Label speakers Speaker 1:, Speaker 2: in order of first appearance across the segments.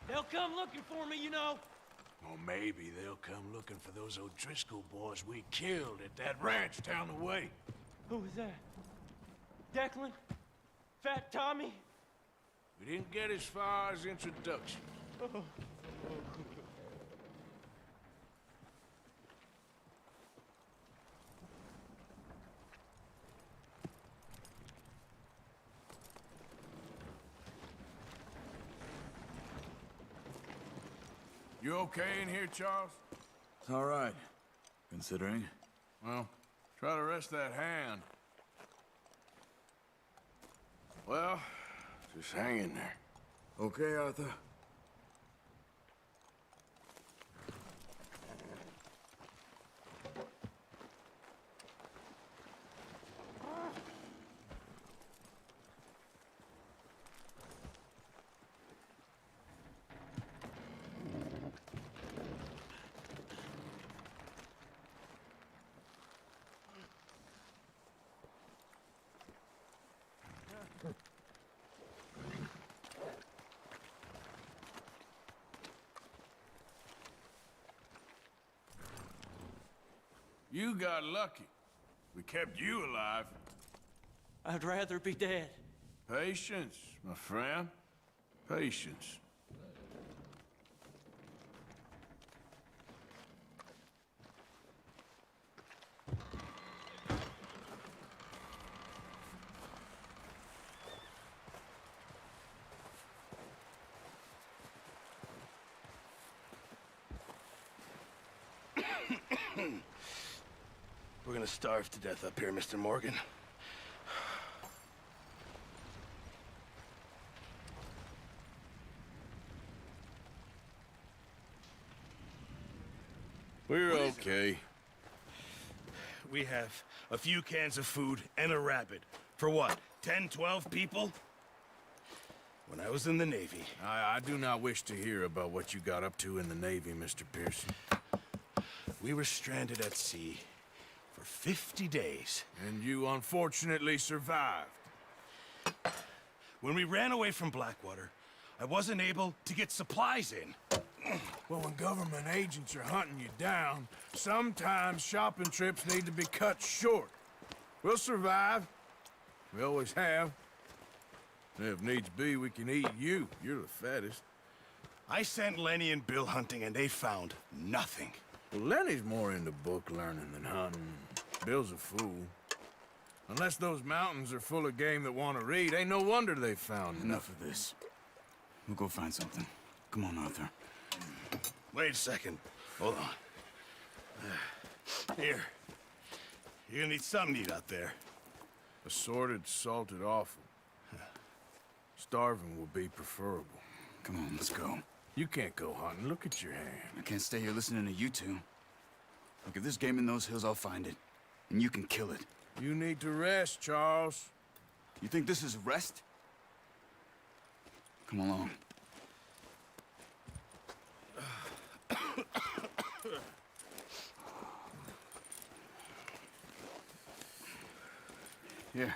Speaker 1: They'll come looking for me, you know.
Speaker 2: Or maybe they'll come looking for those O'Driscoll boys we killed at that ranch down the way.
Speaker 1: Who was that? Declan? Fat Tommy?
Speaker 2: We didn't get as far as introductions.
Speaker 1: Oh.
Speaker 2: You okay in here, Charles?
Speaker 3: It's all right, considering.
Speaker 2: Well, try to rest that hand. Well, just hang in there.
Speaker 3: Okay, Arthur.
Speaker 2: You got lucky. We kept you alive.
Speaker 1: I'd rather be dead.
Speaker 2: Patience, my friend. Patience.
Speaker 4: We're gonna starve to death up here, Mr. Morgan.
Speaker 2: We're okay.
Speaker 4: We have a few cans of food and a rabbit. For what, 10, 12 people? When I was in the Navy.
Speaker 2: I do not wish to hear about what you got up to in the Navy, Mr. Pearson.
Speaker 4: We were stranded at sea for 50 days.
Speaker 2: And you unfortunately survived.
Speaker 4: When we ran away from Blackwater, I wasn't able to get supplies in.
Speaker 2: Well, when government agents are hunting you down, sometimes shopping trips need to be cut short. We'll survive. We always have. And if needs be, we can eat you. You're the fattest.
Speaker 4: I sent Lenny and Bill hunting, and they found nothing.
Speaker 2: Well, Lenny's more into book learning than hunting. Bill's a fool. Unless those mountains are full of game that want to read, ain't no wonder they found
Speaker 3: Enough of this. We'll go find something. Come on, Arthur.
Speaker 4: Wait a second. Hold on. Here. You're gonna need something to eat out there.
Speaker 2: Assorted, salted offal. Starving will be preferable.
Speaker 3: Come on, let's go.
Speaker 2: You can't go hunting. Look at your hand.
Speaker 3: I can't stay here listening to you two. Look, if there's game in those hills, I'll find it. And you can kill it.
Speaker 2: You need to rest, Charles.
Speaker 3: You think this is rest? Come along. Here,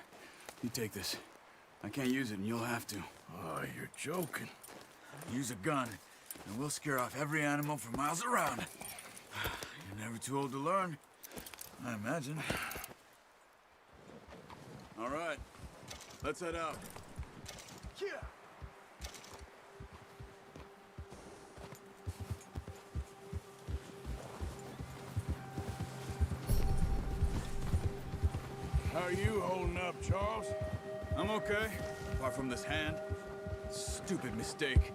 Speaker 3: you take this. I can't use it, and you'll have to.
Speaker 2: Oh, you're joking.
Speaker 3: Use a gun, and we'll scare off every animal for miles around. You're never too old to learn, I imagine. All right, let's head out. Yeah.
Speaker 2: How are you holding up, Charles?
Speaker 3: I'm okay, apart from this hand. Stupid mistake.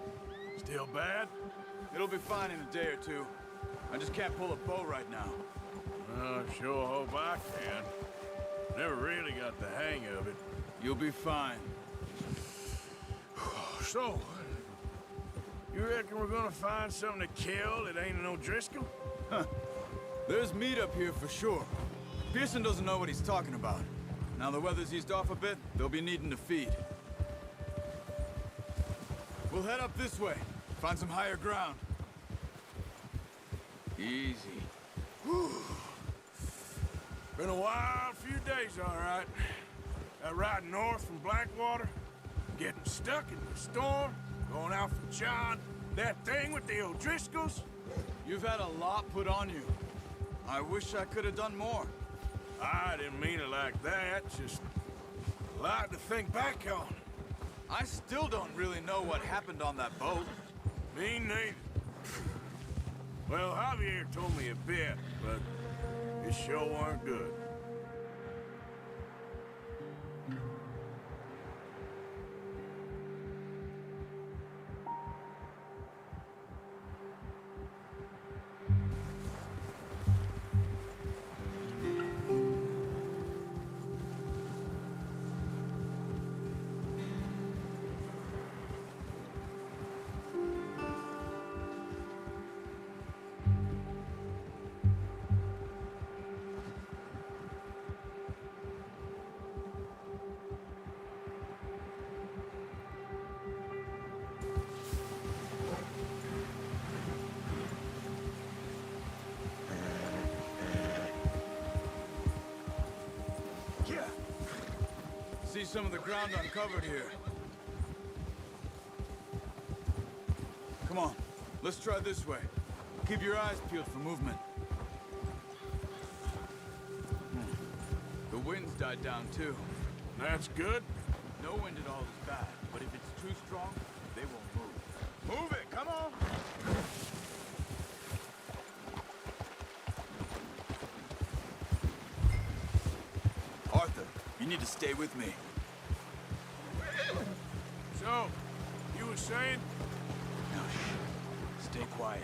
Speaker 2: Still bad?
Speaker 3: It'll be fine in a day or two. I just can't pull a bow right now.
Speaker 2: I sure hope I can. Never really got the hang of it.
Speaker 3: You'll be fine.
Speaker 2: So, you reckon we're gonna find something to kill that ain't an O'Driscoll?
Speaker 3: Huh. There's meat up here for sure. Pearson doesn't know what he's talking about. Now the weather's eased off a bit, they'll be needing to feed. We'll head up this way. Find some higher ground. Easy.
Speaker 2: Whew. Been a wild few days, all right. That ride north from Blackwater, getting stuck in the storm, going out from John. That thing with the O'Driscolls?
Speaker 3: You've had a lot put on you. I wish I could have done more.
Speaker 2: I didn't mean it like that, just a lot to think back on.
Speaker 3: I still don't really know what happened on that boat.
Speaker 2: Me neither. Well, Javier told me a bit, but it sure weren't good.
Speaker 3: See some of the ground uncovered here. Come on, let's try this way. Keep your eyes peeled for movement. The wind's died down too.
Speaker 2: That's good.
Speaker 3: No wind at all is bad, but if it's too strong, they won't move. Move it, come on! Arthur, you need to stay with me.
Speaker 2: So, you were saying?
Speaker 3: No, shh. Stay quiet.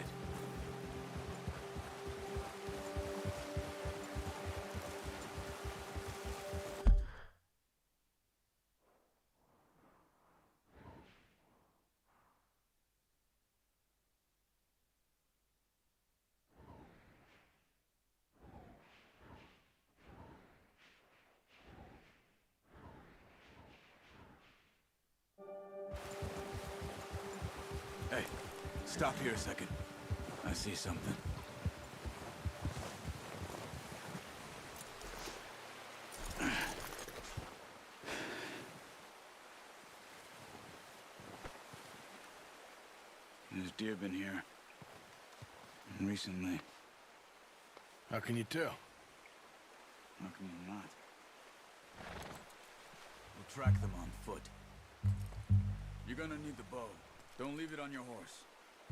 Speaker 3: Hey, stop here a second. I see something. There's deer been here. And recently.
Speaker 2: How can you tell?
Speaker 3: How can you not? We'll track them on foot. You're gonna need the bow. Don't leave it on your horse.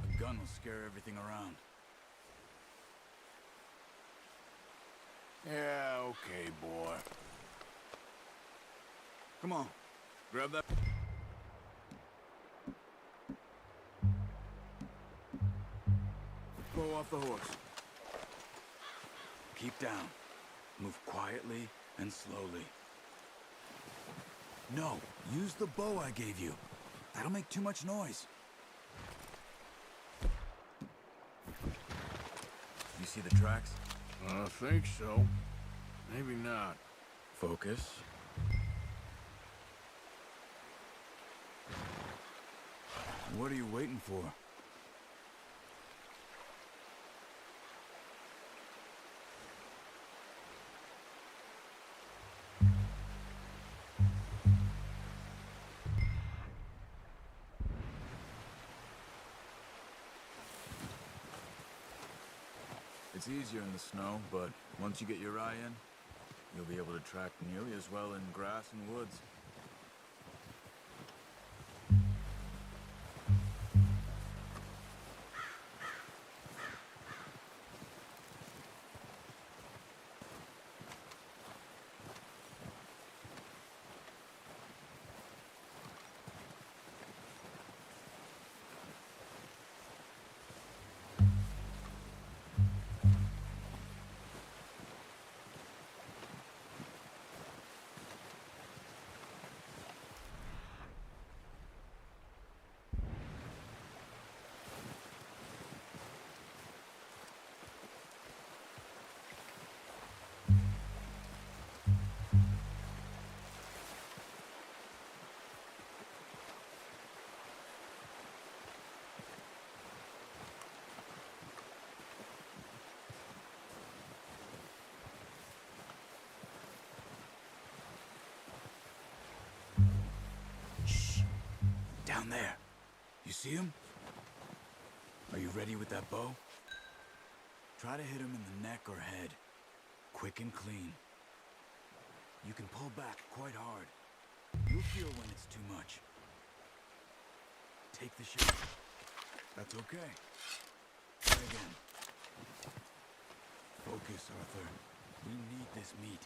Speaker 3: A gun will scare everything around.
Speaker 2: Yeah, okay, boy.
Speaker 3: Come on. Grab that. Go off the horse. Keep down. Move quietly and slowly. No, use the bow I gave you. That'll make too much noise. You see the tracks?
Speaker 2: I think so. Maybe not.
Speaker 3: Focus. What are you waiting for? It's easier in the snow, but once you get your eye in, you'll be able to track nearly as well in grass and woods. Down there. You see him? ready with that bow? Try to hit him in the neck or head. Quick and clean. You can pull back quite hard. You'll feel when it's too much. Take the shot. That's okay. Try again. Focus, Arthur. We need this meat.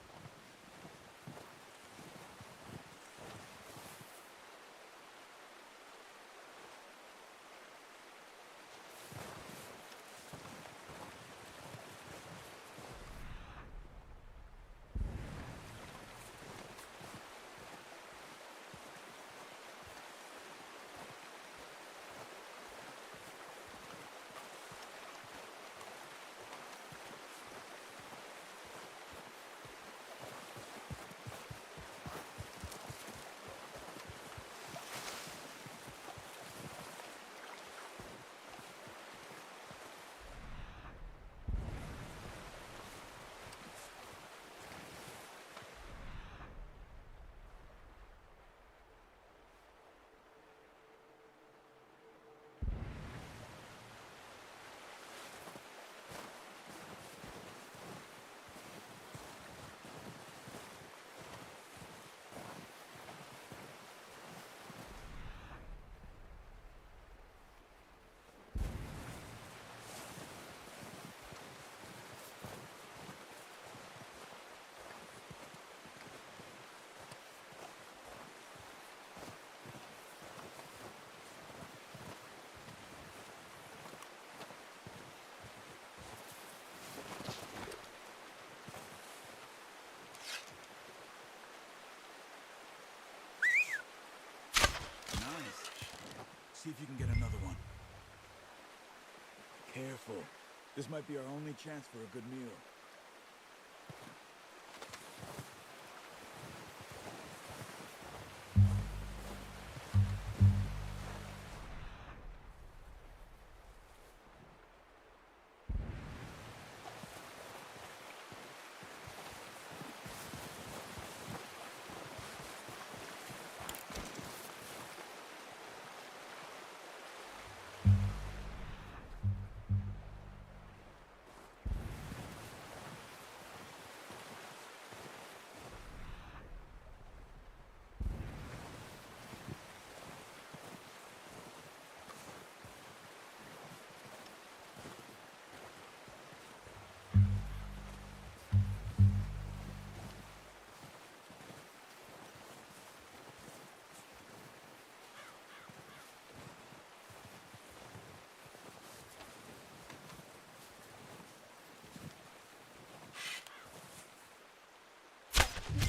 Speaker 3: See if you can get another one. Careful. This might be our only chance for a good meal.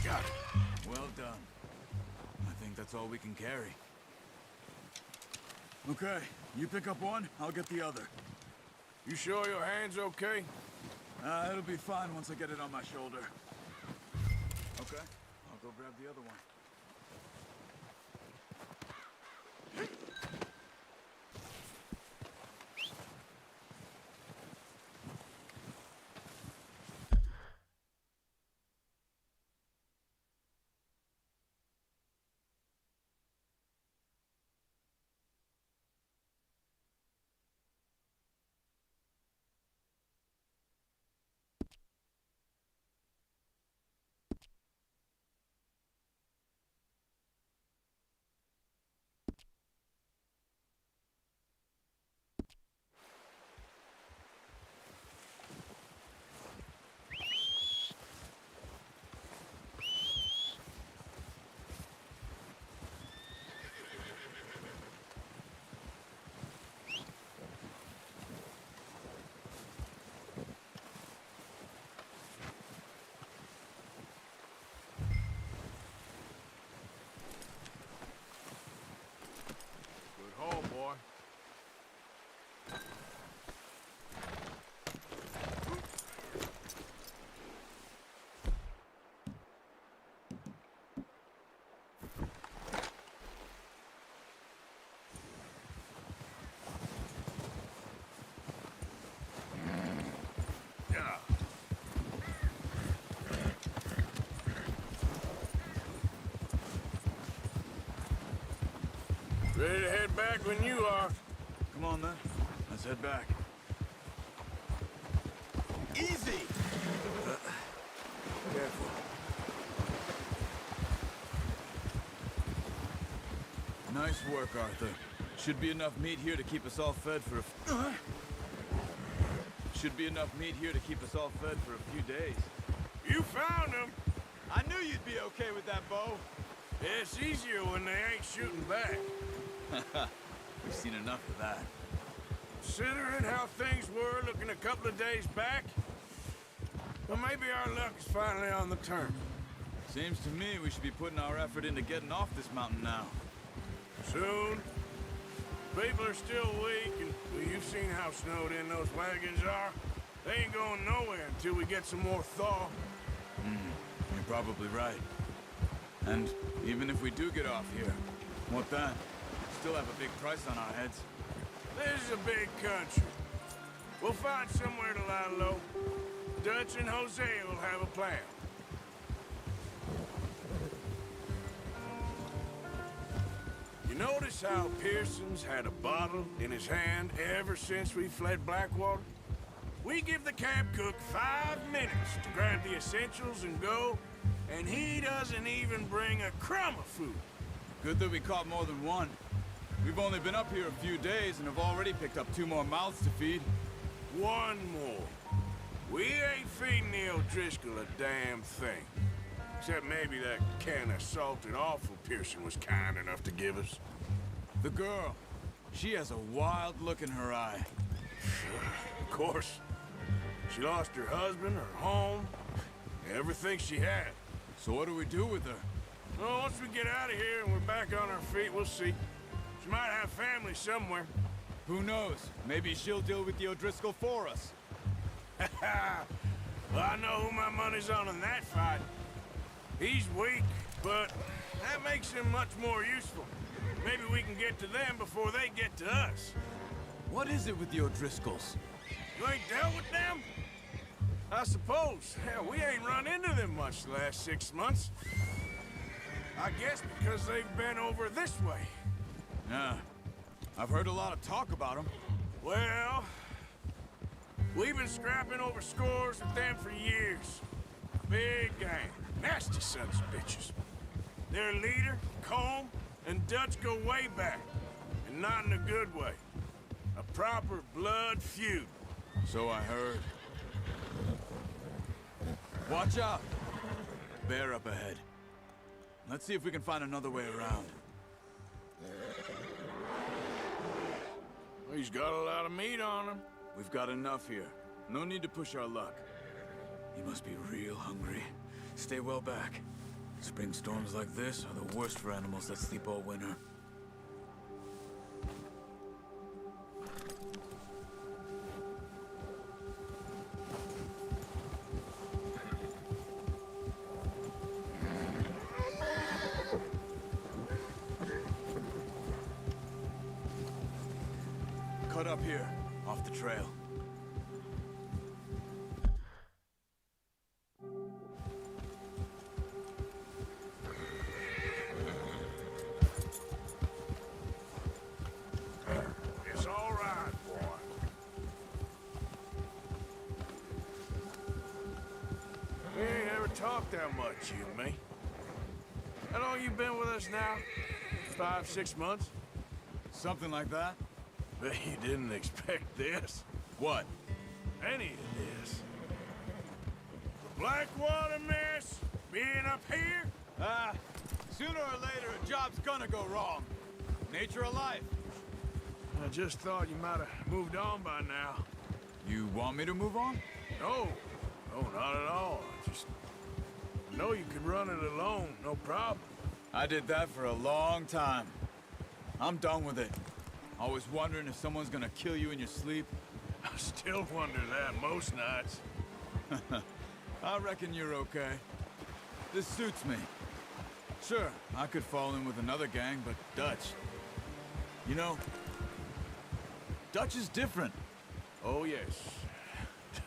Speaker 2: Got it.
Speaker 3: Well done. I think that's all we can carry. Okay, you pick up one, I'll get the other.
Speaker 2: You sure your hand's okay?
Speaker 3: It'll be fine once I get it on my shoulder. Okay, I'll go grab the other one.
Speaker 2: Good haul, boy. Yeah. Ready to head back when you are.
Speaker 3: Come on then, let's Let's head back.
Speaker 4: Easy!
Speaker 3: Careful. Nice work, Arthur. Should be enough meat here to keep us all fed for a Should be enough meat here to keep us all fed for a few days.
Speaker 2: You found them.
Speaker 3: I knew you'd be okay with that, Bo.
Speaker 2: Yeah, it's easier when they ain't shooting back.
Speaker 3: We've seen enough of that.
Speaker 2: Considering how things were looking a couple of days back, well, maybe our luck is finally on the turn.
Speaker 3: Seems to me we should be putting our effort into getting off this mountain now.
Speaker 2: Soon. People are still weak, and well, you've seen how snowed in those wagons are. They ain't going nowhere until we get some more thaw.
Speaker 3: You're probably right. And even if we do get off here, what then? Still have a big price on our heads.
Speaker 2: This is a big country. We'll find somewhere to lie low. Dutch and Jose will have a plan. You notice how Pearson's had a bottle in his hand ever since we fled Blackwater? We give the camp cook 5 minutes to grab the essentials and go, and he doesn't even bring a crumb of food.
Speaker 3: Good that we caught more than one. We've only been up here a few days and have already picked up 2 more mouths to feed.
Speaker 2: One more. We ain't feeding the O'Driscoll a damn thing. Except maybe that can of salted offal Pearson was kind enough to give us.
Speaker 3: The girl. She has a wild look in her eye.
Speaker 2: Of course. She lost her husband, her home, everything she had.
Speaker 3: So what do we do with her?
Speaker 2: Well, once we get out of here and we're back on our feet, we'll see. She might have family somewhere.
Speaker 3: Who knows? Maybe she'll deal with the O'Driscoll for us.
Speaker 2: Well, I know who my money's on in that fight. He's weak, but that makes him much more useful. Maybe we can get to them before they get to us.
Speaker 3: What is it with the O'Driscolls?
Speaker 2: You ain't dealt with them? I suppose. Hell, we ain't run into them much the last 6 months. I guess because they've been over this way.
Speaker 3: Yeah. I've heard a lot of talk about them.
Speaker 2: Well, we've been scrapping over scores with them for years. Big gang. Nasty sons of bitches. Their leader, Combe, and Dutch go way back. And not in a good way. A proper blood feud.
Speaker 3: So I heard. Watch out! Bear up ahead. Let's see if we can find another way around.
Speaker 2: He's got a lot of meat on him.
Speaker 3: We've got enough here. No need to push our luck. He must be real hungry. Stay well back. Spring storms like this are the worst for animals that sleep all winter. Cut up here, off the trail.
Speaker 2: It's all right, boy. We ain't ever talked that much, you and me. How long you been with us now? 5, 6 months?
Speaker 3: Something like that?
Speaker 2: Bet you didn't expect this.
Speaker 3: What?
Speaker 2: Any of this. The Blackwater mess, being up here.
Speaker 3: Sooner or later, a job's gonna go wrong. Nature of life.
Speaker 2: I just thought you might have moved on by now.
Speaker 3: You want me to move on?
Speaker 2: No, not at all. I know you could run it alone, no problem.
Speaker 3: I did that for a long time. I'm done with it. Always wondering if someone's gonna kill you in your sleep.
Speaker 2: I still wonder that most nights.
Speaker 3: I reckon you're okay. This suits me. Sure, I could fall in with another gang, but Dutch... You know, Dutch is different.
Speaker 2: Oh, yes.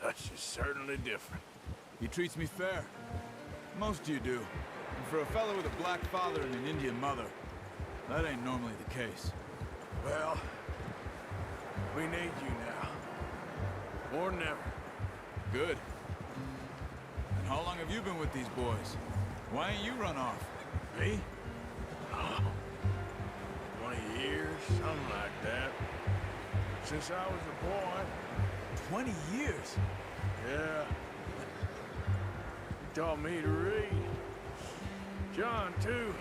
Speaker 2: Dutch is certainly different.
Speaker 3: He treats me fair. Most of you do. And for a fellow with a black father and an Indian mother, that ain't normally the case.
Speaker 2: Well, We need you now. More than ever.
Speaker 3: Good. And how long have you been with these boys? Why ain't you run off?
Speaker 2: Me? Oh, 20 years, something like that. Since I was a boy.
Speaker 3: 20 years?
Speaker 2: Yeah. He taught me to read. John, too.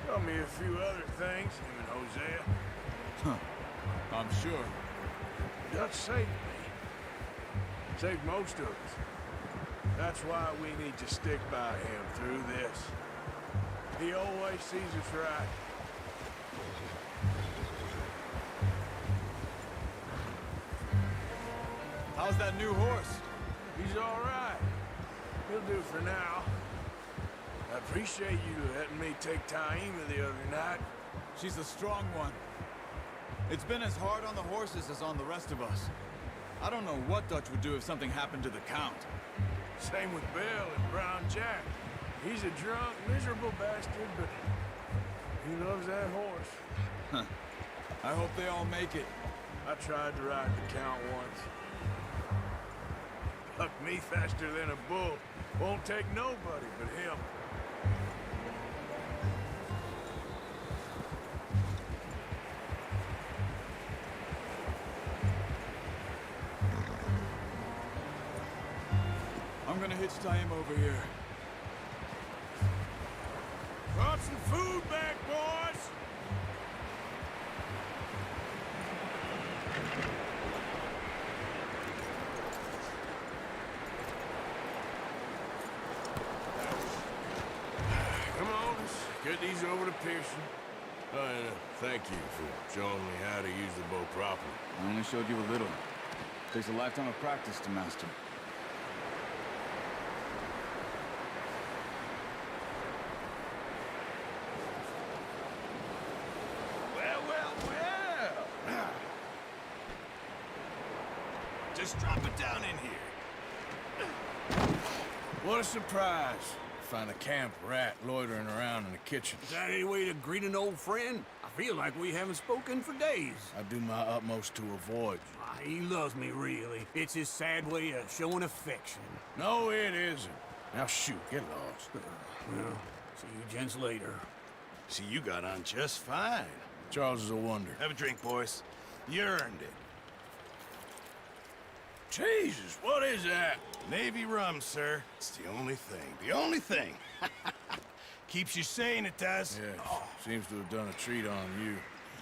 Speaker 2: Taught me a few other things, him and Hosea.
Speaker 3: Huh. I'm sure.
Speaker 2: Dutch saved me. Saved most of us. That's why we need to stick by him through this. He always sees us right.
Speaker 3: How's that new horse?
Speaker 2: He's all right. He'll do for now. I appreciate you letting me take Taima the other night.
Speaker 3: She's a strong one. It's been as hard on the horses as on the rest of us. I don't know what Dutch would do if something happened to the Count.
Speaker 2: Same with Bill and Brown Jack. He's a drunk, miserable bastard, but he loves that horse.
Speaker 3: Huh. I hope they all make it.
Speaker 2: I tried to ride the Count once. Bucked me faster than a bull. Won't take nobody but him.
Speaker 3: I'm gonna hitch Taima over here.
Speaker 2: Brought some food back, boys! Come on, let's get these over to Pearson.
Speaker 5: Oh, and thank you for showing me how to use the bow properly.
Speaker 3: I only showed you a little. Takes a lifetime of practice to master.
Speaker 5: Well, well, well! Just drop it down in here.
Speaker 2: What a surprise. Find a camp rat loitering around in the kitchen.
Speaker 6: Is that any way to greet an old friend? I feel like we haven't spoken for days.
Speaker 2: I do my utmost to avoid you.
Speaker 6: He loves me, really. It's his sad way of showing affection.
Speaker 2: No, it isn't. Now shoot, get lost.
Speaker 6: Well, see you gents later.
Speaker 4: See, you got on just fine.
Speaker 2: Charles is a wonder.
Speaker 4: Have a drink, boys. You earned it.
Speaker 2: Jesus, what is that?
Speaker 4: Navy rum, sir. It's the only thing. The only thing. Keeps you sane, it does.
Speaker 2: Yeah, seems to have done a treat on you.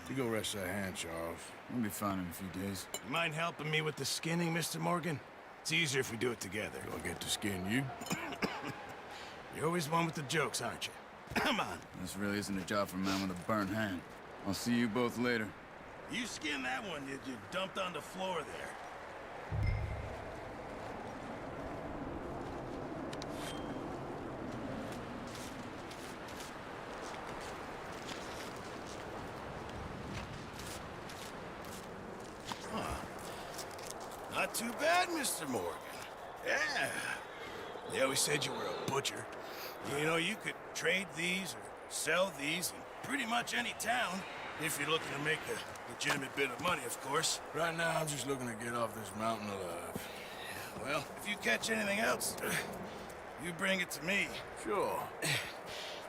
Speaker 2: You go rest that hand, Charles.
Speaker 3: We'll be fine in a few days.
Speaker 4: You mind helping me with the skinning, Mr. Morgan? It's easier if we do it together.
Speaker 2: Do I get to skin you?
Speaker 4: You're always one with the jokes, aren't you? Come on.
Speaker 3: This really isn't a job for a man with a burnt hand. I'll see you both later.
Speaker 4: You skinned that one you dumped on the floor there. Not too bad, Mr. Morgan. Yeah. They always said you were a butcher. You know, you could trade these or sell these in pretty much any town, if you're looking to make a legitimate bit of money, of course.
Speaker 2: Right now, I'm just looking to get off this mountain alive.
Speaker 4: Well, if you catch anything else, you bring it to me.
Speaker 2: Sure.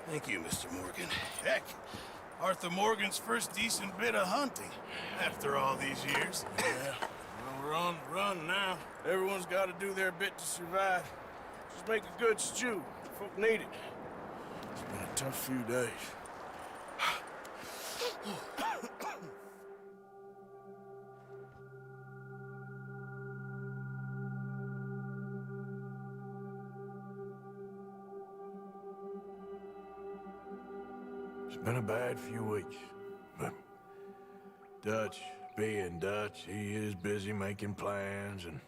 Speaker 4: Thank you, Mr. Morgan. Heck, Arthur Morgan's first decent bit of hunting, after all these years.
Speaker 2: Yeah. Well, we're on the run now. Everyone's got to do their bit to survive. Just make a good stew. Folk need it. It's been a tough few days. It's been a bad few weeks, but Dutch being Dutch, he is busy making plans, and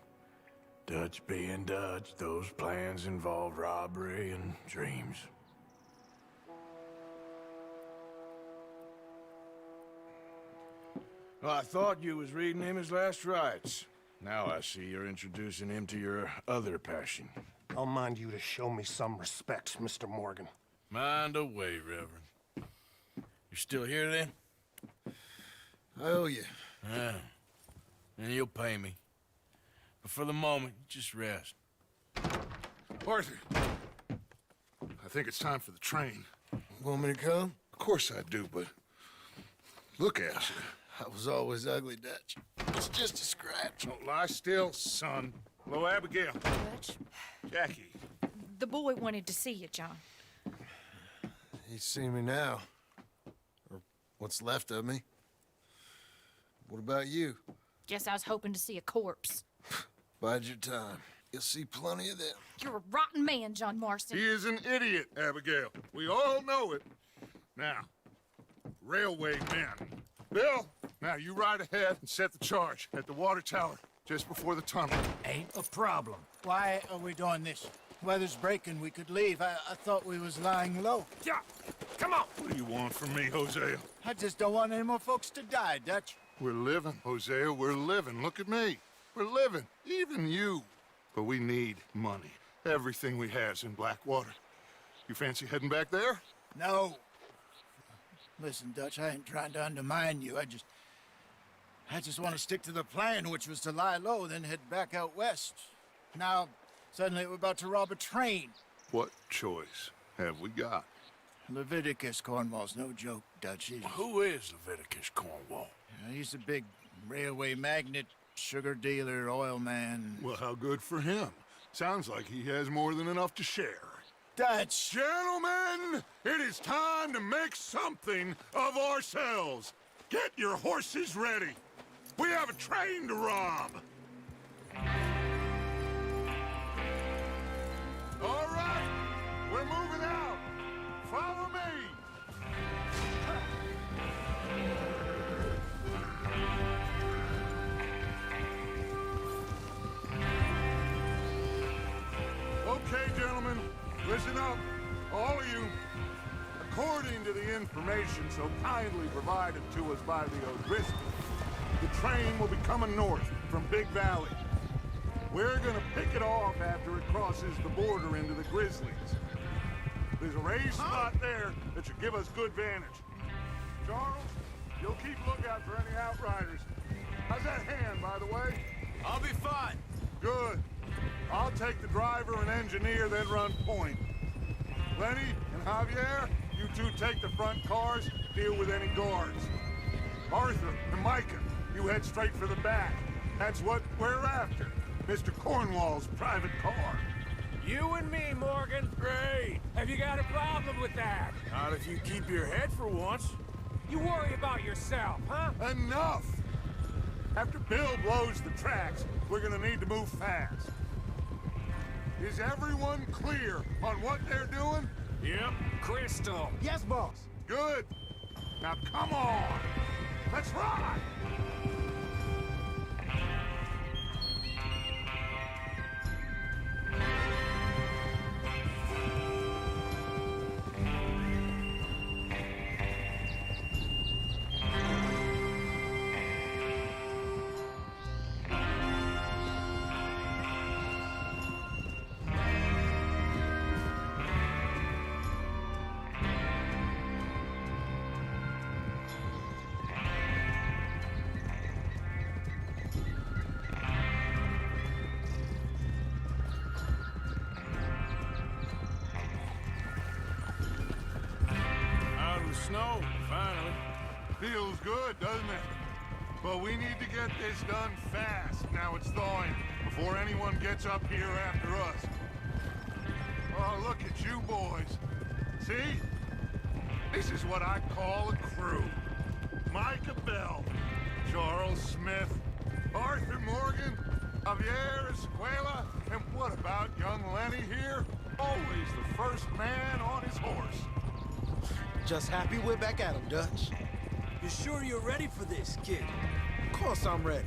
Speaker 2: Dutch being Dutch, those plans involve robbery and dreams. Well, I thought you was reading him his last rites. Now I see you're introducing him to your other passion.
Speaker 7: I'll mind you to show me some respect, Mr. Morgan.
Speaker 2: Mind away, Reverend. You're still here, then?
Speaker 4: I owe you.
Speaker 2: Yeah. and you'll pay me. But for the moment, just rest.
Speaker 8: Arthur, I think it's time for the train.
Speaker 4: Want me to come?
Speaker 8: Of course I do, but look at you.
Speaker 4: I was always ugly, Dutch. It's just a scratch.
Speaker 8: Don't lie still, son. Hello, Abigail.
Speaker 9: Dutch,
Speaker 8: Jackie.
Speaker 9: the boy wanted to see you, John.
Speaker 4: He's seen me now. Or what's left of me. What about you?
Speaker 9: Guess I was hoping to see a corpse.
Speaker 4: Bide your time. You'll see plenty of them.
Speaker 9: You're a rotten man, John Marston.
Speaker 8: He is an idiot, Abigail. We all know it. Now, railway men. Bill, now you ride ahead and set the charge at the water tower just before the tunnel.
Speaker 10: Ain't a problem. Why are we doing this? Weather's breaking, we could leave. I thought we was lying low.
Speaker 8: Yeah, come on. What do you want from me, Hosea?
Speaker 10: I just don't want any more folks to die, Dutch.
Speaker 8: We're living, Hosea, we're living. Look at me. We're living, even you. But we need money. Everything we has in Blackwater. You fancy heading back there?
Speaker 10: No. Listen, Dutch, I ain't trying to undermine you. I just want to stick to the plan, which was to lie low, then head back out west. Now, suddenly we're about to rob a train.
Speaker 8: What choice have we got?
Speaker 10: Leviticus Cornwall's no joke, Dutch.
Speaker 2: Who is Leviticus Cornwall?
Speaker 10: He's a big railway magnate, sugar dealer, oil man.
Speaker 8: Well, how good for him. Sounds like he has more than enough to share.
Speaker 10: Dutch!
Speaker 8: Gentlemen, it is time to make something of ourselves. Get your horses ready. We have a train to rob. All right, we're moving out. Follow me. Okay, gentlemen, listen up, all of you. According to the information so kindly provided to us by the O'Driscoll, the train will be coming north from Big Valley. We're gonna pick it off after it crosses the border into the Grizzlies. There's a raised spot there that should give us good vantage. Charles, you'll keep lookout for any outriders. How's that hand, by the way?
Speaker 3: I'll be fine.
Speaker 8: Good. I'll take the driver and engineer, then run point. Lenny and Javier, you two take the front cars, deal with any guards. Arthur and Micah, you head straight for the back. That's what we're after. Mr. Cornwall's private car.
Speaker 1: You and me, Morgan. Great. Have you got a problem with that?
Speaker 2: Not if you keep your head for once.
Speaker 1: You worry about yourself, huh?
Speaker 8: Enough! After Bill blows the tracks, we're gonna need to move fast. Is everyone clear on what they're doing?
Speaker 1: Yep. Crystal.
Speaker 10: Yes, boss.
Speaker 8: Good. Now come on. Let's ride.
Speaker 2: Snow, finally.
Speaker 8: Feels good, doesn't it? But we need to get this done fast. Now it's thawing, before anyone gets up here after us. Oh, look at you boys. See? This is what I call a crew. Micah Bell, Charles Smith, Arthur Morgan, Javier Escuela, and what about young Lenny here? Always the first man on his horse.
Speaker 11: Just happy we're back at him, Dutch.
Speaker 1: You sure you're ready for this, kid?
Speaker 11: Of course I'm ready.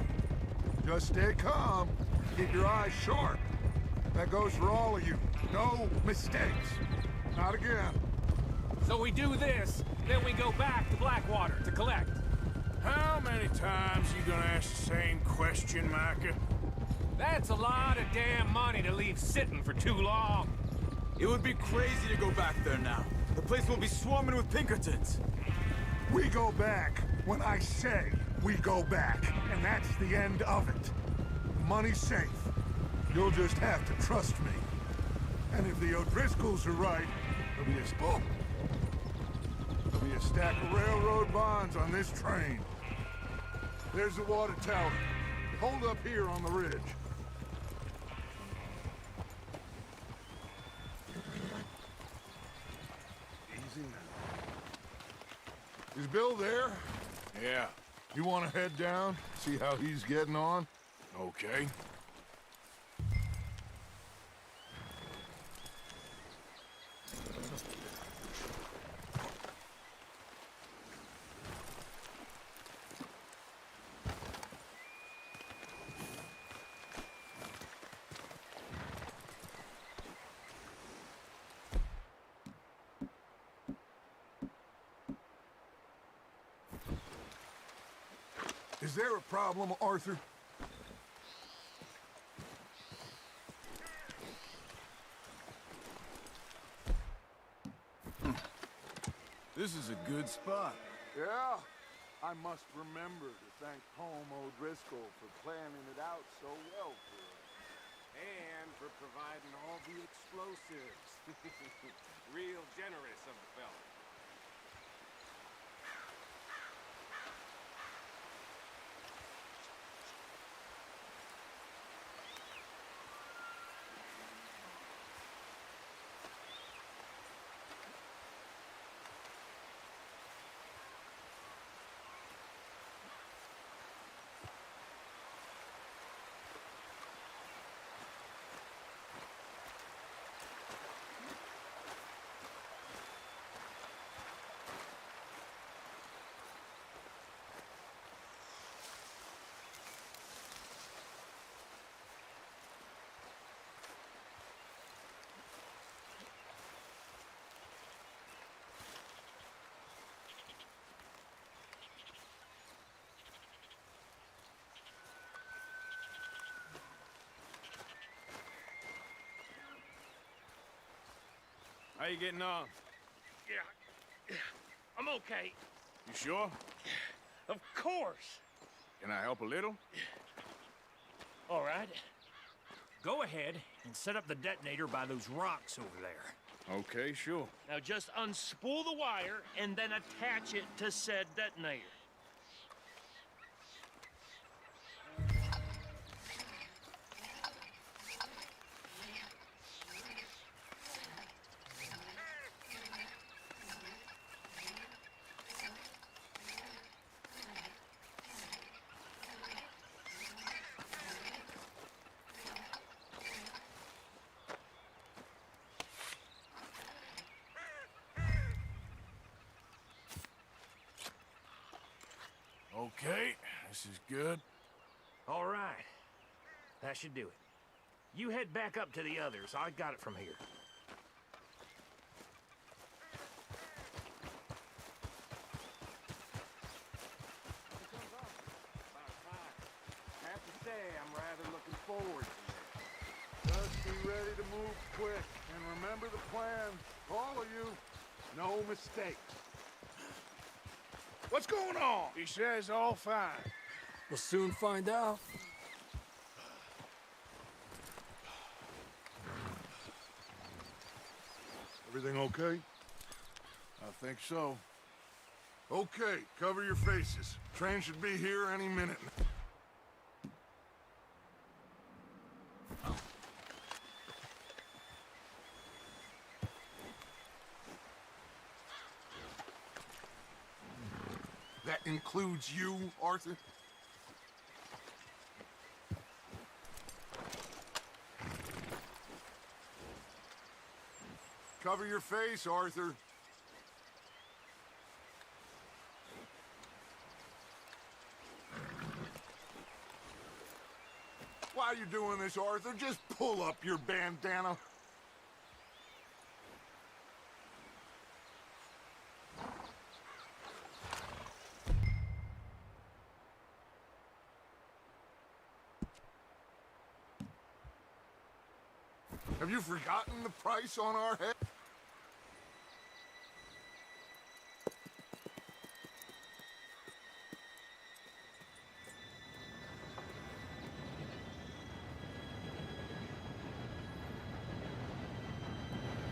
Speaker 8: Just stay calm. Keep your eyes sharp. That goes for all of you. No mistakes. Not again.
Speaker 1: So we do this, then we go back to Blackwater to collect.
Speaker 2: How many times you gonna ask the same question, Micah?
Speaker 1: That's a lot of damn money to leave sitting for too long.
Speaker 3: It would be crazy to go back there now. The place will be swarming with Pinkertons.
Speaker 8: We go back when I say. we go back, and that's the end of it. The money's safe. You'll just have to trust me. And if the O'Driscolls are right, there'll be a stack of railroad bonds on this train. There's the water tower. Hold up here on the ridge. Easy now. Is Bill there?
Speaker 2: Yeah.
Speaker 8: You want to head down, see how he's getting on?
Speaker 2: Okay.
Speaker 8: Is there a problem, Arthur?
Speaker 3: This is a good spot.
Speaker 8: Yeah. I must remember to thank Home O'Driscoll for planning it out so well for us.
Speaker 1: And for providing all the explosives. Real generous of the fella.
Speaker 5: How you getting on?
Speaker 1: Yeah, I'm okay.
Speaker 5: You sure?
Speaker 1: Of course.
Speaker 5: Can I help a little?
Speaker 1: All right. Go ahead and set up the detonator by those rocks over there.
Speaker 5: Okay, sure.
Speaker 1: Now just unspool the wire and then attach it to said detonator.
Speaker 2: Okay, this is good.
Speaker 1: All right. That should do it. You head back up to the others. I got it from here. I have to say, I'm rather looking forward to this.
Speaker 8: Just be ready to move quick. And remember the plan. All of you. No mistakes. What's going on?
Speaker 2: He says all fine.
Speaker 6: We'll soon find out.
Speaker 8: Everything okay?
Speaker 2: I think so.
Speaker 8: Okay, cover your faces. Train should be here any minute. That includes you, Arthur? Cover your face, Arthur. While you're doing this, Arthur, just pull up your bandana. Have you forgotten the price on our head?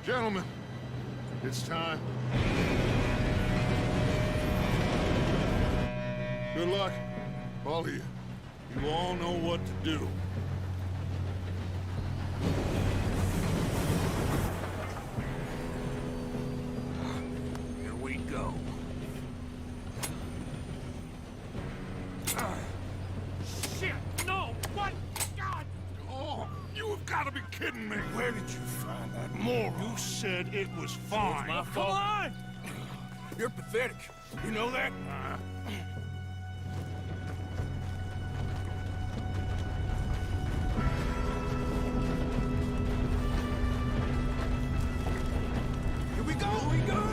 Speaker 8: Gentlemen, it's time. Good luck, all of you. You all know what to do.
Speaker 1: Here we go. Shit! No! What? God!
Speaker 8: Oh, you have got to be kidding me.
Speaker 2: Where did you find that moron?
Speaker 8: You said it was fine.
Speaker 2: My
Speaker 1: Come
Speaker 2: fault.
Speaker 1: on!
Speaker 2: You're pathetic. You know that?
Speaker 10: Here we go! Here we go!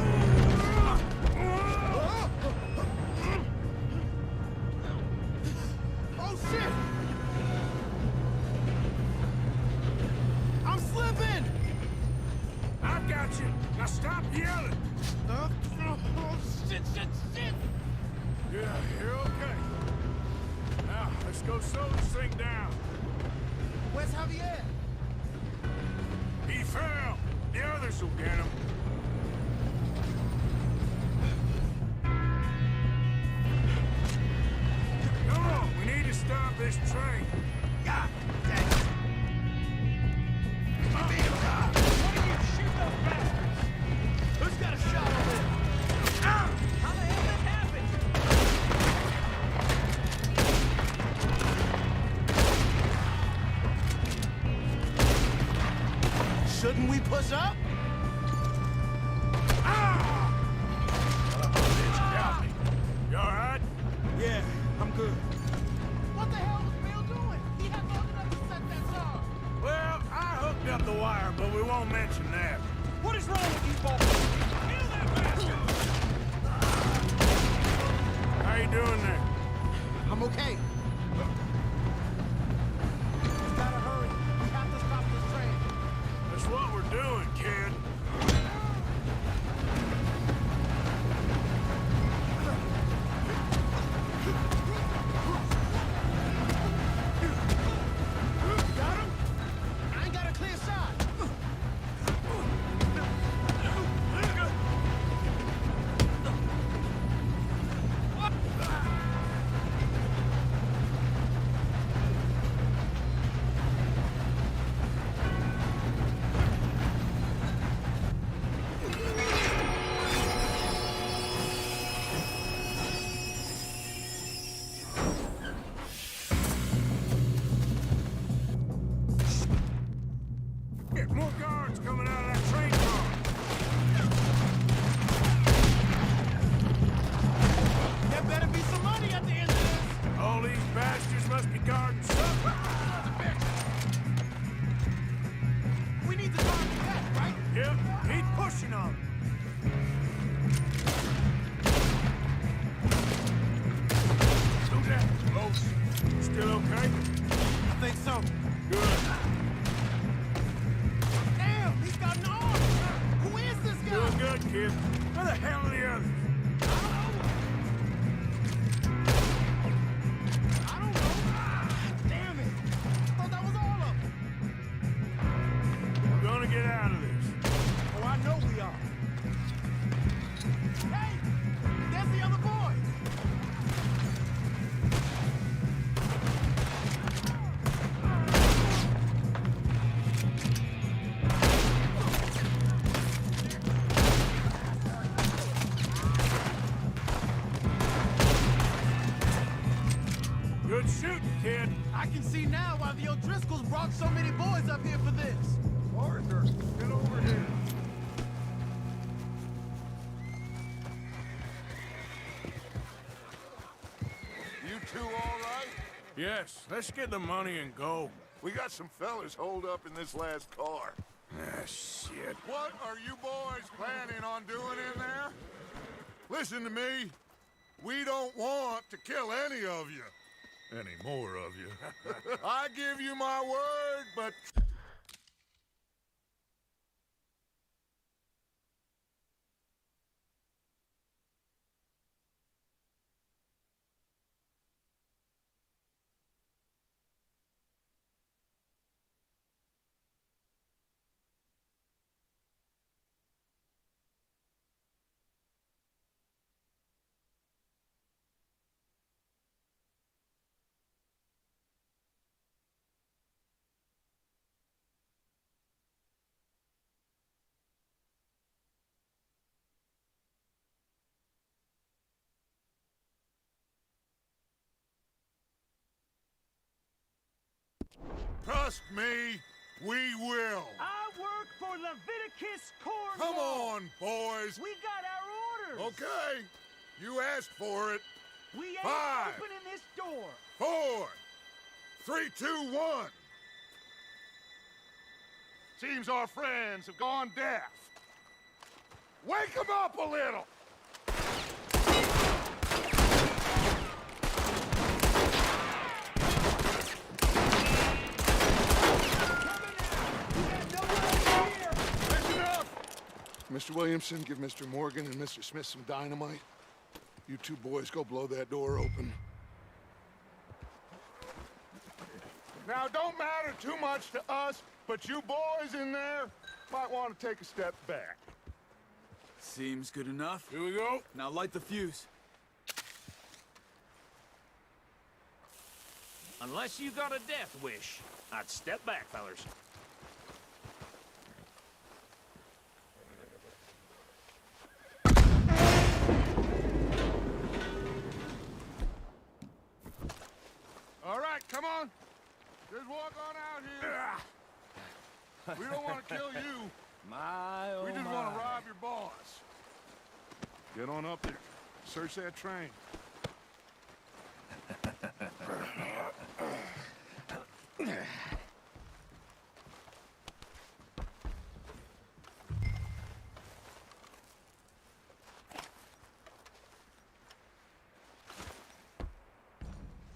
Speaker 10: Oh, shit! I'm slipping!
Speaker 2: I got you. Now stop yelling.
Speaker 10: Oh, shit, shit, shit!
Speaker 2: Yeah, you're okay. Now, let's go slow this thing down.
Speaker 10: Where's Javier?
Speaker 2: He fell. The others will get him. Come on, we need to stop this train.
Speaker 10: God dang it! Give me a rock!
Speaker 1: Why do you shoot those bastards?
Speaker 10: Who's got a shot on this?
Speaker 1: How the hell did that happen?
Speaker 10: Shouldn't we push up?
Speaker 2: Got me. You all right?
Speaker 10: Yeah, I'm good. What the hell was Bill doing? He had long enough to set that charge.
Speaker 2: Well, I hooked up the wire, but we won't mention that.
Speaker 1: What is wrong with you, both? Kill that bastard!
Speaker 2: How you doing there?
Speaker 10: I'm okay. We gotta hurry. We have to stop this train.
Speaker 2: That's what we're doing, kid.
Speaker 10: Got him? I ain't got a clear shot.
Speaker 2: Get more guards coming out of that train car.
Speaker 10: There better be some money at the end of this.
Speaker 2: All these bastards must be guarding something.
Speaker 10: We need to guard the back, right?
Speaker 2: Yep, keep pushing on 'em. Who's that? Close. Still okay?
Speaker 10: I think so.
Speaker 2: Good.
Speaker 10: Damn, he's got an arm. Who is this guy?
Speaker 2: Doing good, kid. Where the hell are the others?
Speaker 10: I don't know. Damn it. I thought that was all of them.
Speaker 2: We're gonna get out of this.
Speaker 10: Oh, I know we are. Hey, there's the other boy.
Speaker 2: Good shooting, kid.
Speaker 10: I can see now why the O'Driscolls brought so many boys up here for this.
Speaker 8: Arthur, get over here. You two all right?
Speaker 2: Yes, let's get the money and go.
Speaker 8: We got some fellas holed up in this last car.
Speaker 2: Ah, shit.
Speaker 8: What are you boys planning on doing in there? Listen to me. We don't want to kill any of you. Any more of you. I give you my word, but Trust me, we will.
Speaker 1: I work for Leviticus Corn.
Speaker 8: Come on, boys.
Speaker 1: We got our orders.
Speaker 8: Okay. You asked for it.
Speaker 1: We ain't
Speaker 8: 5,
Speaker 1: opening this door.
Speaker 8: 4, 3, 2, 1. Seems our friends have gone deaf. Wake them up a little. Mr. Williamson, give Mr. Morgan and Mr. Smith some dynamite. You two boys go blow that door open. Now, don't matter too much to us, but you boys in there might want to take a step back.
Speaker 3: Seems good enough.
Speaker 2: Here we go.
Speaker 3: Now light the fuse.
Speaker 1: Unless you got a death wish, I'd step back, fellers.
Speaker 8: All right, come on. Just walk on out here. We don't want to kill you. We just want to rob your boss. Get on up there. Search that train.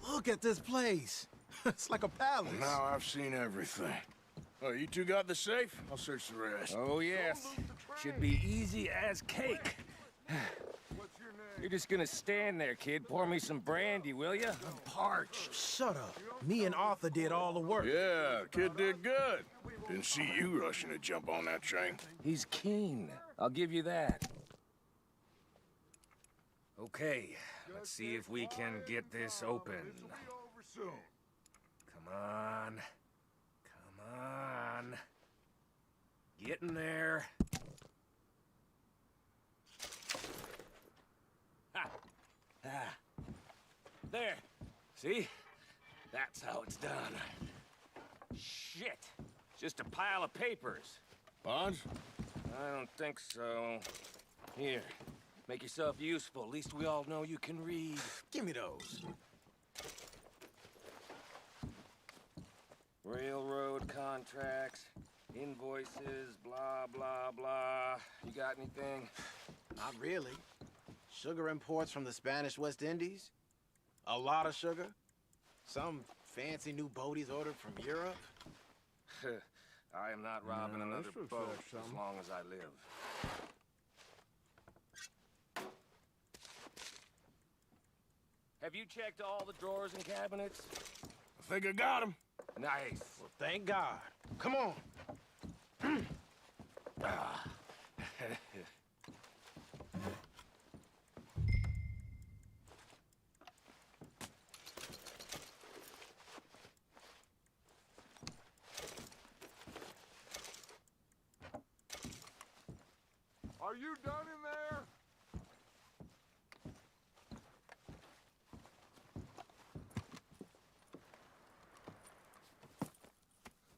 Speaker 11: Look at this place. It's like a palace.
Speaker 2: Now I've seen everything. Oh, you two got the safe? I'll search the rest.
Speaker 12: Oh, yes. Should be easy as cake.
Speaker 8: What's your name?
Speaker 12: You're just gonna stand there, kid. Pour me some brandy, will ya? I'm parched.
Speaker 11: Shut up. Me and Arthur did all the work.
Speaker 2: Yeah, kid did good. Didn't see you rushing to jump on that train.
Speaker 12: He's keen. I'll give you that. Okay, let's see if we can get this open.
Speaker 8: This'll be over soon.
Speaker 12: Come on. Come on. Get in there. Ha! Ah. There. See? That's how it's done. Shit. Just a pile of papers.
Speaker 2: Bonds?
Speaker 12: I don't think so. Here. Make yourself useful. At least we all know you can read.
Speaker 11: Give me those.
Speaker 12: Railroad contracts, invoices, blah, blah, blah. You got anything?
Speaker 11: Not really. Sugar imports from the Spanish West Indies. A lot of sugar. Some fancy new boat he's ordered from Europe.
Speaker 12: I am not robbing
Speaker 2: No,
Speaker 12: another
Speaker 2: this looks
Speaker 12: boat
Speaker 2: like
Speaker 12: as
Speaker 2: something.
Speaker 12: long as I live. Have you checked all the drawers and cabinets?
Speaker 2: I think I got him.
Speaker 12: Nice.
Speaker 11: Well, thank God. Come on.
Speaker 12: Ah.
Speaker 8: Are you done in there?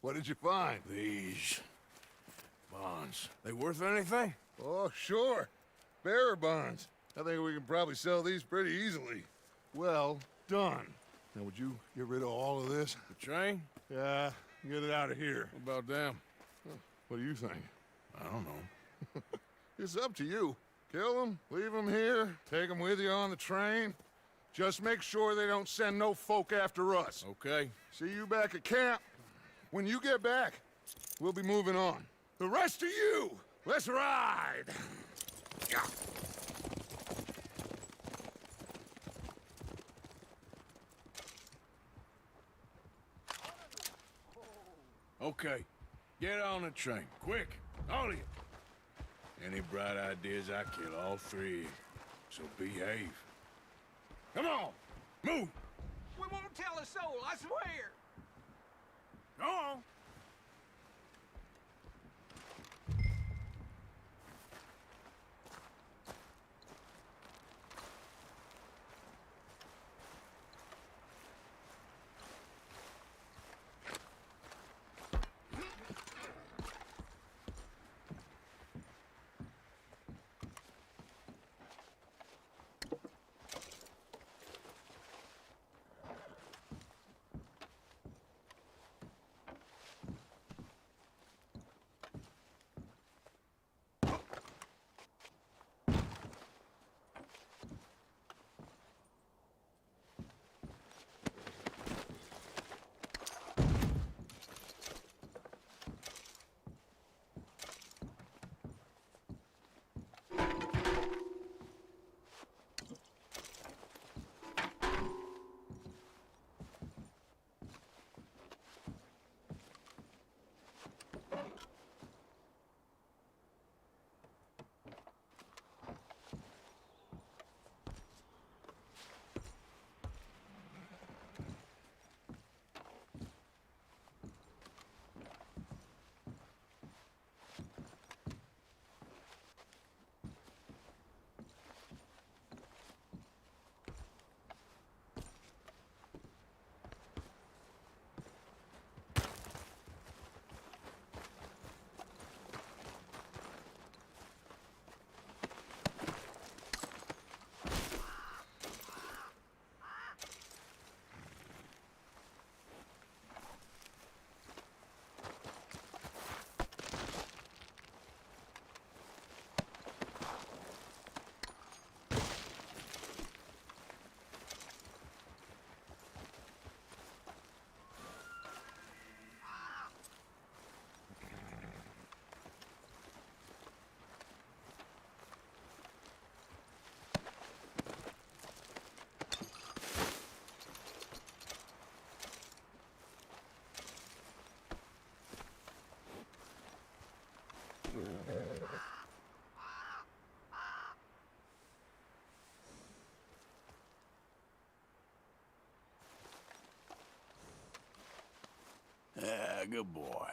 Speaker 8: What did you find?
Speaker 2: These bonds. They worth anything?
Speaker 8: Oh, sure. Bearer bonds. I think we can probably sell these pretty easily. Well done. Now, would you get rid of all of this?
Speaker 2: The train?
Speaker 8: Yeah, get it out of here.
Speaker 2: What about them?
Speaker 8: What do you think?
Speaker 2: I don't know.
Speaker 8: It's up to you. Kill them, leave them here, take them with you on the train. Just make sure they don't send no folk after us.
Speaker 2: Okay.
Speaker 8: See you back at camp. When you get back, we'll be moving on. The rest of you, let's ride! Yeah.
Speaker 2: Okay. Get on the train. Quick. All of you. Any bright ideas, I kill all three of you. So behave. Come on! Move!
Speaker 6: We won't tell a soul, I swear.
Speaker 2: Go on!
Speaker 5: Ah, good boy.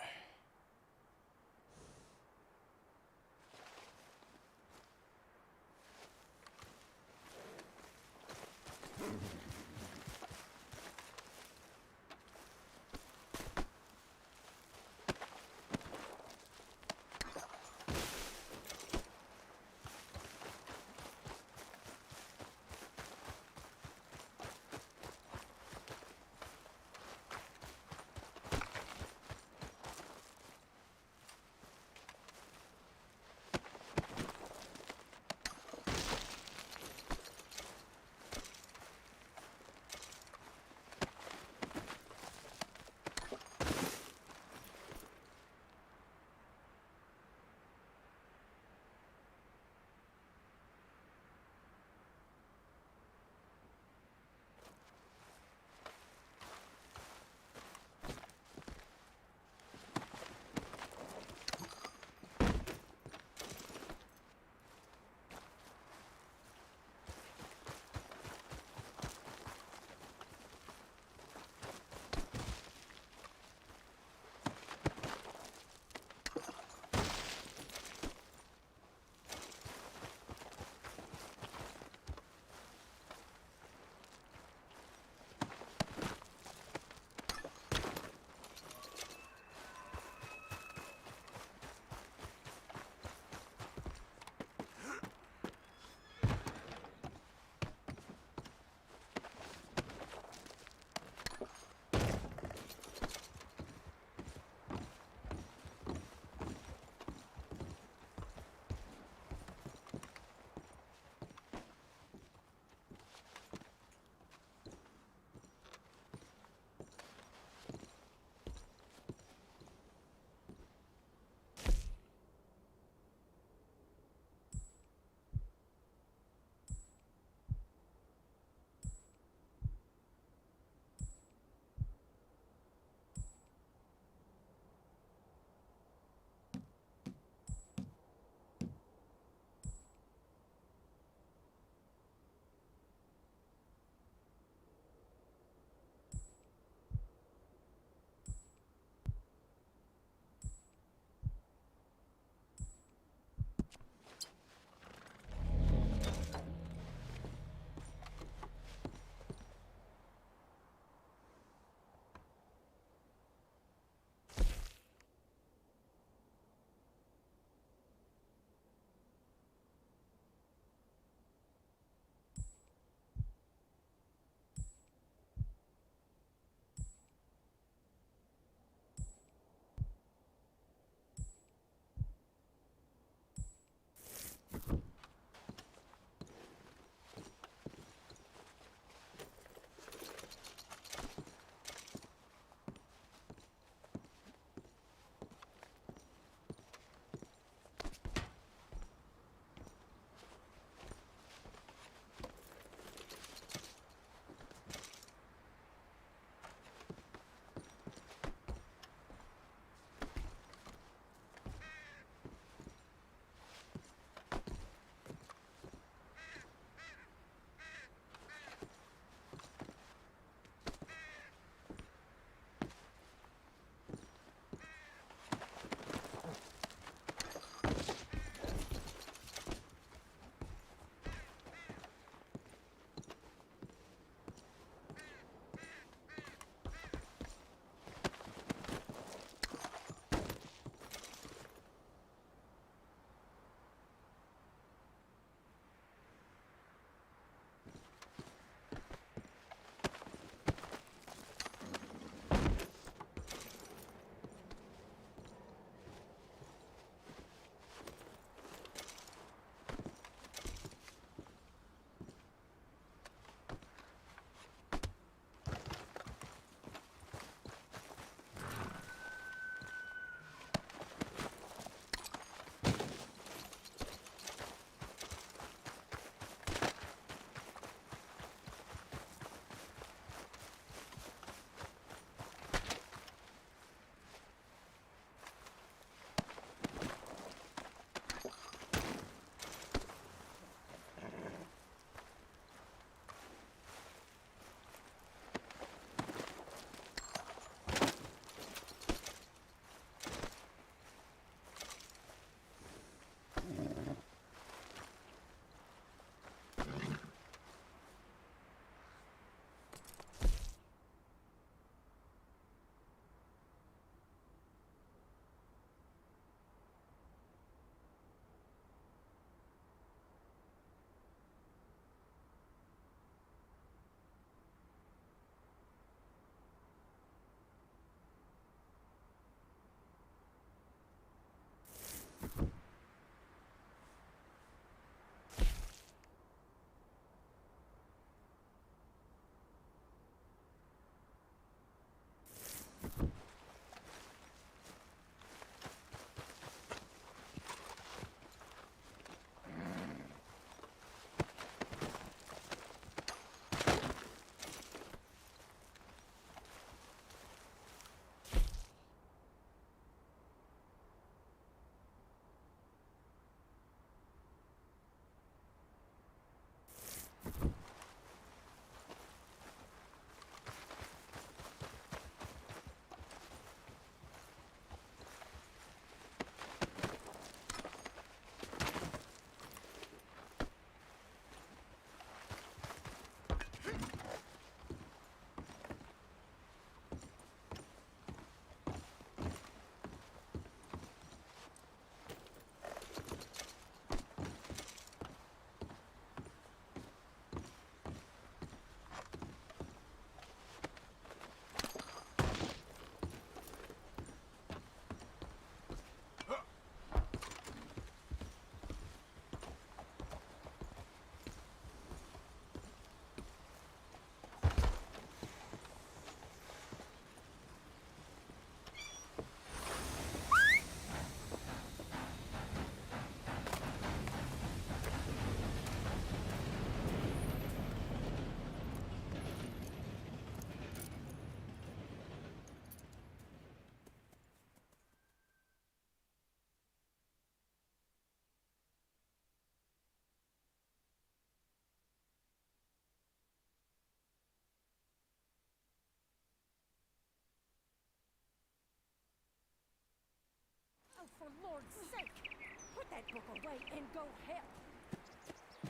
Speaker 13: book away and go help.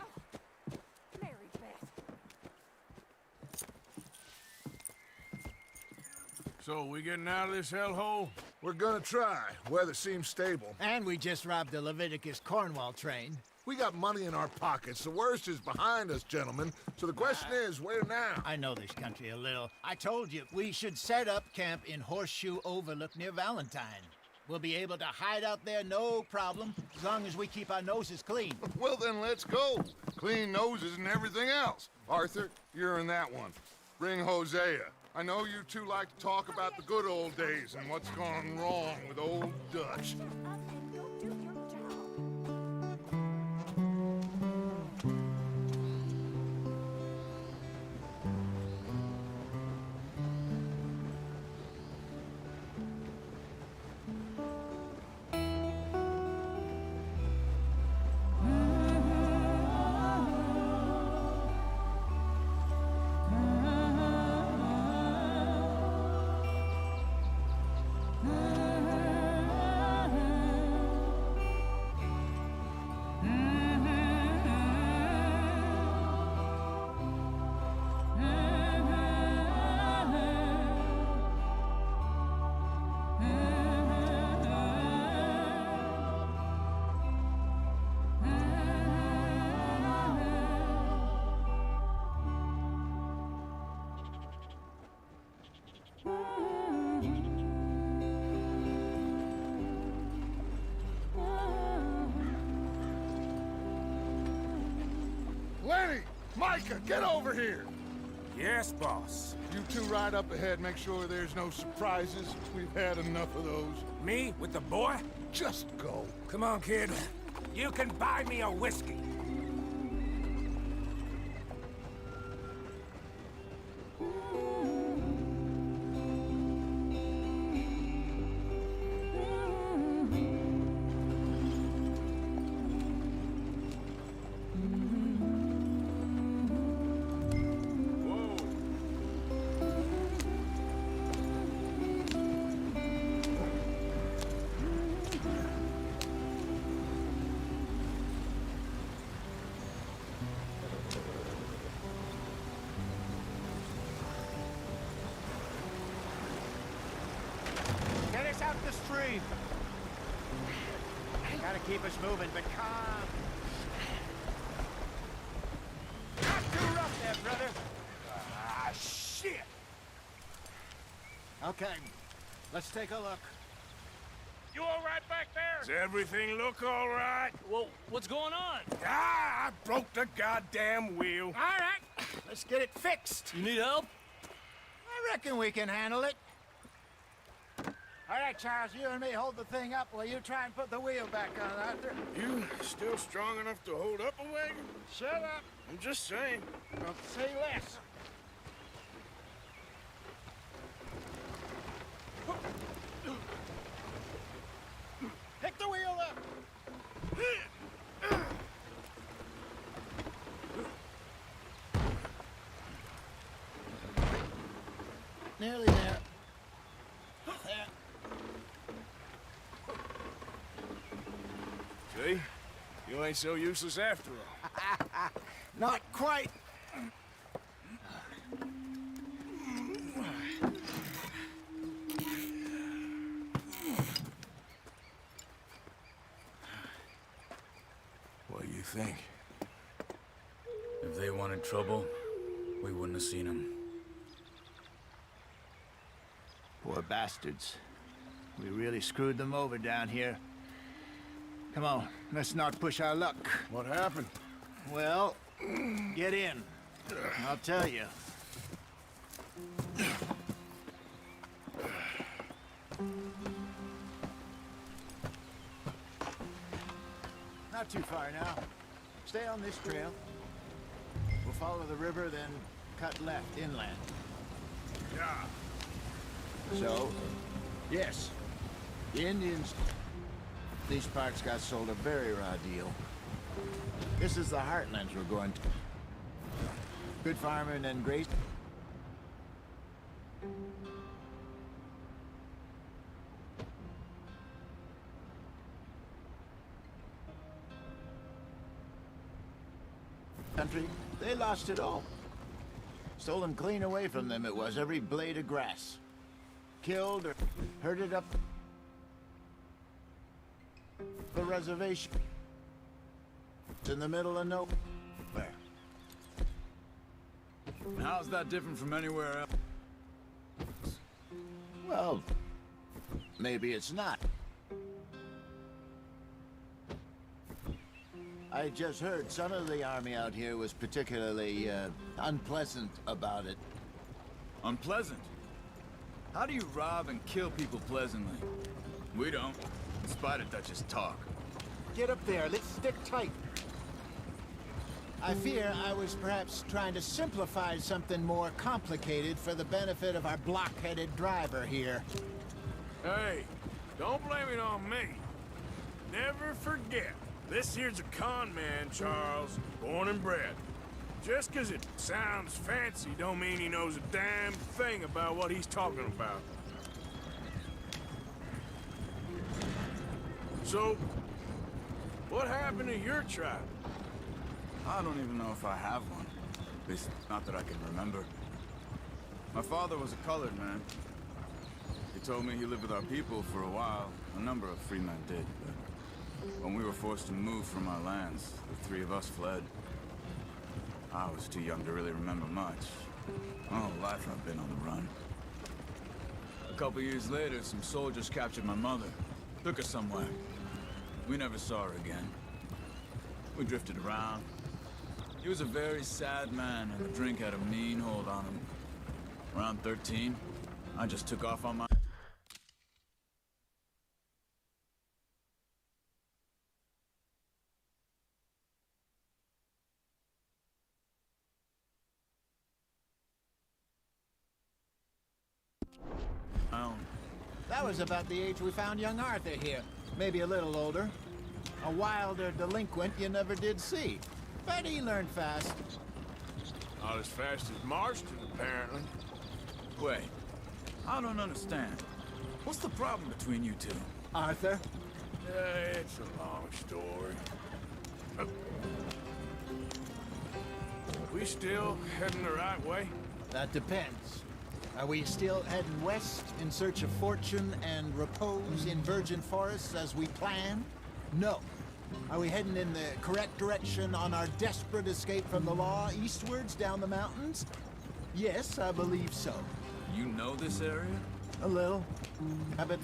Speaker 13: Oh, Mary Beth.
Speaker 2: So, we getting out of this hellhole?
Speaker 8: We're gonna try. Weather seems stable.
Speaker 10: And we just robbed the Leviticus Cornwall train.
Speaker 8: We got money in our pockets. The worst is behind us, gentlemen. So the question is, where now?
Speaker 10: I know this country a little. I told you, we should set up camp in Horseshoe Overlook near Valentine. We'll be able to hide out there, no problem, as long as we keep our noses clean.
Speaker 8: Well, then let's go. Clean noses and everything else. Arthur, you're in that one. Bring Hosea. I know you two like to talk about the good old days and what's gone wrong with old Dutch. Lenny! Micah, get over here!
Speaker 1: Yes, boss.
Speaker 8: You two ride up ahead, make sure there's no surprises. We've had enough of those.
Speaker 1: Me with the boy?
Speaker 8: Just go.
Speaker 1: Come on, kid. You can buy me a whiskey.
Speaker 10: Get us out the stream. Gotta keep us moving, but calm. Not too rough there, brother.
Speaker 1: Ah, shit!
Speaker 10: Okay, let's take a look.
Speaker 1: You all right back there?
Speaker 2: Does everything look all right?
Speaker 12: Well, what's going on?
Speaker 2: Ah, I broke the goddamn wheel.
Speaker 10: All right, let's get it fixed.
Speaker 12: You need help?
Speaker 10: I reckon we can handle it. All right, Charles, you and me hold the thing up while you try and put the wheel back on, Arthur.
Speaker 2: You still strong enough to hold up a wagon?
Speaker 10: Shut up.
Speaker 2: I'm just saying.
Speaker 10: Don't say less. Pick the wheel up. Nearly there. There.
Speaker 2: See? You ain't so useless after all.
Speaker 10: Not quite.
Speaker 2: What do you think?
Speaker 3: If they wanted trouble, we wouldn't have seen them.
Speaker 10: Poor bastards. We really screwed them over down here. Come on, let's not push our luck.
Speaker 2: What happened?
Speaker 10: Well, get in. I'll tell you. Not too far now. Stay on this trail. We'll follow the river, then cut left inland.
Speaker 2: Yeah.
Speaker 10: So, yes, the Indians, these parts got sold a very raw deal. This is the heartlands we're going to. Good farming and great. country, they lost it all. Stolen clean away from them it was, every blade of grass. Killed or herded up the reservation. It's in the middle of nowhere.
Speaker 3: How's that different from anywhere else?
Speaker 10: Well, maybe it's not. I just heard some of the army out here was particularly unpleasant about it.
Speaker 3: Unpleasant? How do you rob and kill people pleasantly? We don't, in spite of Dutch's talk.
Speaker 10: Get up there, let's stick tight. I fear I was perhaps trying to simplify something more complicated for the benefit of our block-headed driver here.
Speaker 2: Hey, don't blame it on me. Never forget, this here's a con man, Charles, born and bred. Just 'cause it sounds fancy don't mean he knows a damn thing about what he's talking about. So, what happened to your tribe?
Speaker 3: I don't even know if I have one. At least, not that I can remember. My father was a colored man. He told me he lived with our people for a while. A number of free men did, but when we were forced to move from our lands, the three of us fled. I was too young to really remember much. My whole life I've been on the run. A couple years later, some soldiers captured my mother. Took her somewhere. We never saw her again. We drifted around. He was a very sad man, and the drink had a mean hold on him. Around 13, I just took off on my...
Speaker 10: That was about the age we found young Arthur here. Maybe a little older. A wilder delinquent you never did see. But he learned fast.
Speaker 2: Not as fast as Marston, apparently.
Speaker 3: Wait, I don't understand. What's the problem between you two?
Speaker 10: Arthur?
Speaker 2: It's a long story. We still heading the right way?
Speaker 10: That depends. Are we still heading west in search of fortune and repose in virgin forests as we planned? No. Are we heading in the correct direction on our desperate escape from the law eastwards down the mountains? Yes, I believe so.
Speaker 3: You know this area?
Speaker 10: A little. I've been